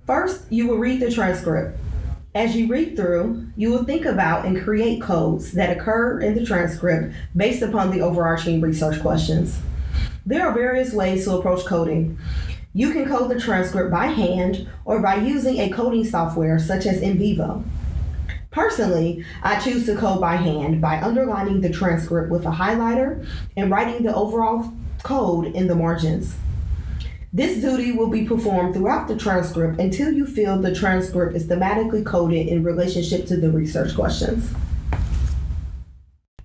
First, you will read the transcript. As you read through, you will think about and create codes that occur in the transcript based upon the overarching research questions. There are various ways to approach coding. You can code the transcript by hand or by using a coding software such as Hbcureal. Personally, I choose to code by hand by underlining the transcript with a highlighter and writing the overall code in the margins. This duty will be performed throughout the transcript until you feel the transcript is thematically coded in relationship to the research questions.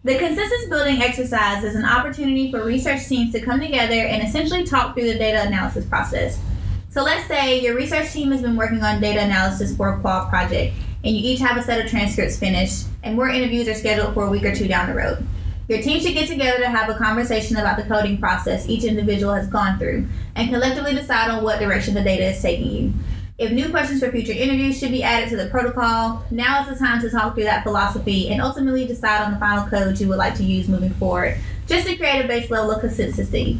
The consensus building exercise is an opportunity for research teams to come together and essentially talk through the data analysis process. So let's say your research team has been working on data analysis for a qual project, and you each have a set of transcripts finished, and more interviews are scheduled for a week or two down the road. Your team should get together to have a conversation about the coding process each individual has gone through, and collectively decide on what direction the data is taking you. If new questions for future interviews should be added to the protocol, now is the time to talk through that philosophy and ultimately decide on the final code you would like to use moving forward, just to create a base level of consistency.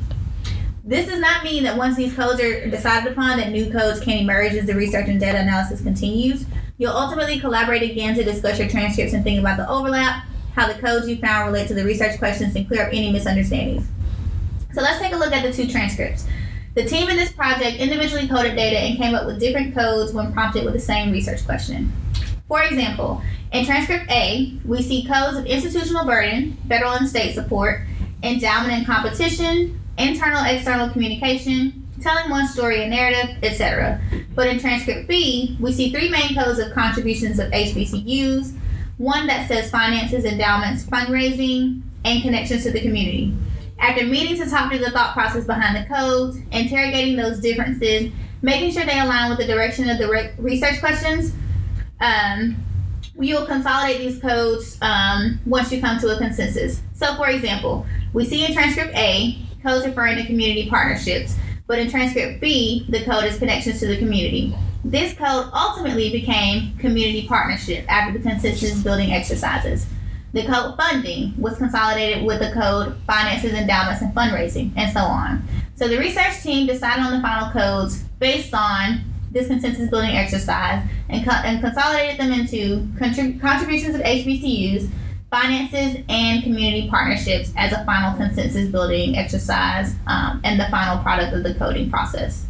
This does not mean that once these codes are decided upon, that new codes can emerge as the research and data analysis continues. You'll ultimately collaborate again to discuss your transcripts and think about the overlap, how the codes you found relate to the research questions, and clear up any misunderstandings. So let's take a look at the two transcripts. The team in this project individually coded data and came up with different codes when prompted with the same research question. For example, in transcript A, we see codes of institutional burden, federal and state support, endowment and competition, internal-external communication, telling one story and narrative, etc. But in transcript B, we see three main codes of contributions of HBCUs, one that says finances, endowments, fundraising, and connections to the community. After meeting to talk through the thought process behind the codes, interrogating those differences, making sure they align with the direction of the research questions, you will consolidate these codes once you come to a consensus. So for example, we see in transcript A, codes referring to community partnerships, but in transcript B, the code is connections to the community. This code ultimately became community partnership after the consensus building exercises. The code funding was consolidated with the code finances, endowments, and fundraising, and so on. So the research team decided on the final codes based on this consensus building exercise and consolidated them into contributions of HBCUs, finances, and community partnerships as a final consensus building exercise and the final product of the coding process.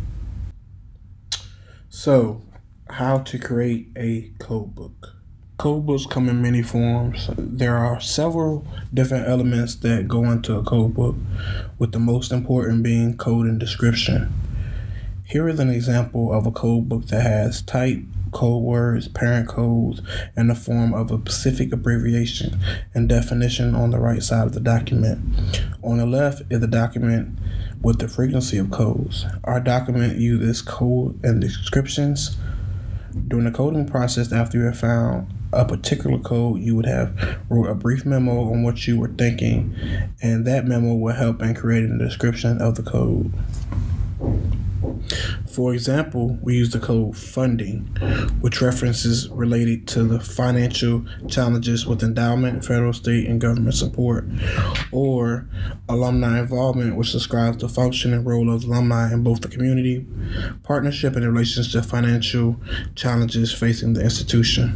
So, how to create a code book. Code books come in many forms. There are several different elements that go into a code book, with the most important being code and description. Here is an example of a code book that has type, code words, parent codes, in the form of a specific abbreviation and definition on the right side of the document. On the left is the document with the frequency of codes. Our document uses code and descriptions. During the coding process, after you have found a particular code, you would have wrote a brief memo on what you were thinking, and that memo will help in creating the description of the code. For example, we use the code funding, which references related to the financial challenges with endowment, federal, state, and government support, or alumni involvement, which describes the function and role of alumni in both the community partnership and in relations to financial challenges facing the institution.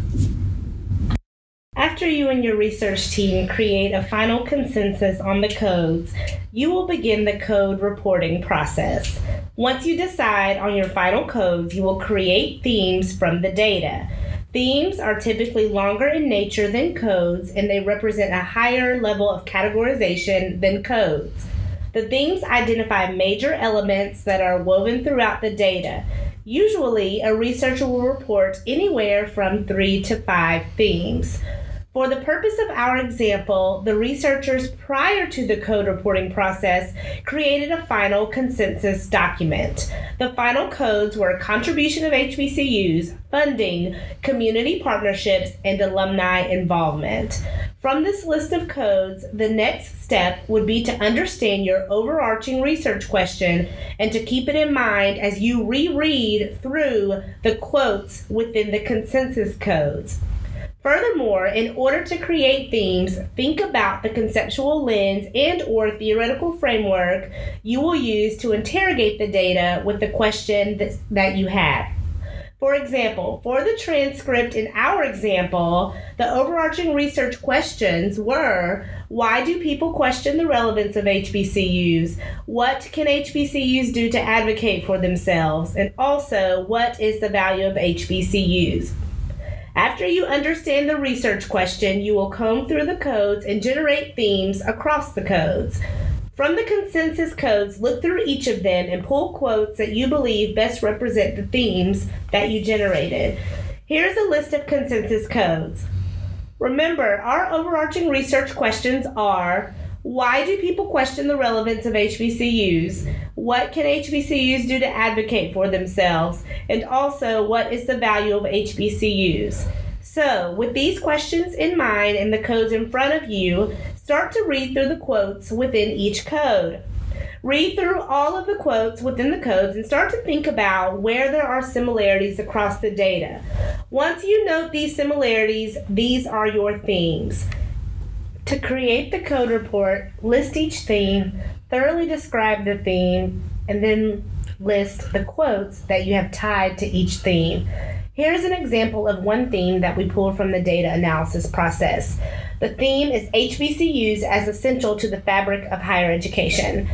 After you and your research team create a final consensus on the codes, you will begin the code reporting process. Once you decide on your final codes, you will create themes from the data. Themes are typically longer in nature than codes, and they represent a higher level of categorization than codes. The themes identify major elements that are woven throughout the data. Usually, a researcher will report anywhere from 3 to 5 themes. For the purpose of our example, the researchers prior to the code reporting process created a final consensus document. The final codes were contribution of HBCUs, funding, community partnerships, and alumni involvement. From this list of codes, the next step would be to understand your overarching research question and to keep it in mind as you reread through the quotes within the consensus codes. Furthermore, in order to create themes, think about the conceptual lens and/or theoretical framework you will use to interrogate the data with the question that you have. For example, for the transcript in our example, the overarching research questions were: why do people question the relevance of HBCUs? What can HBCUs do to advocate for themselves? And also, what is the value of HBCUs? After you understand the research question, you will comb through the codes and generate themes across the codes. From the consensus codes, look through each of them and pull quotes that you believe best represent the themes that you generated. Here's a list of consensus codes. Remember, our overarching research questions are: why do people question the relevance of HBCUs? What can HBCUs do to advocate for themselves? And also, what is the value of HBCUs? So, with these questions in mind and the codes in front of you, start to read through the quotes within each code. Read through all of the quotes within the codes and start to think about where there are similarities across the data. Once you note these similarities, these are your themes. To create the code report, list each theme, thoroughly describe the theme, and then list the quotes that you have tied to each theme. Here's an example of one theme that we pulled from the data analysis process. The theme is HBCUs as essential to the fabric of higher education.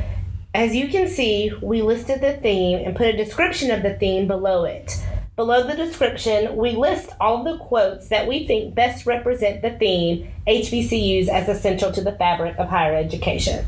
As you can see, we listed the theme and put a description of the theme below it. Below the description, we list all of the quotes that we think best represent the theme, HBCUs as essential to the fabric of higher education.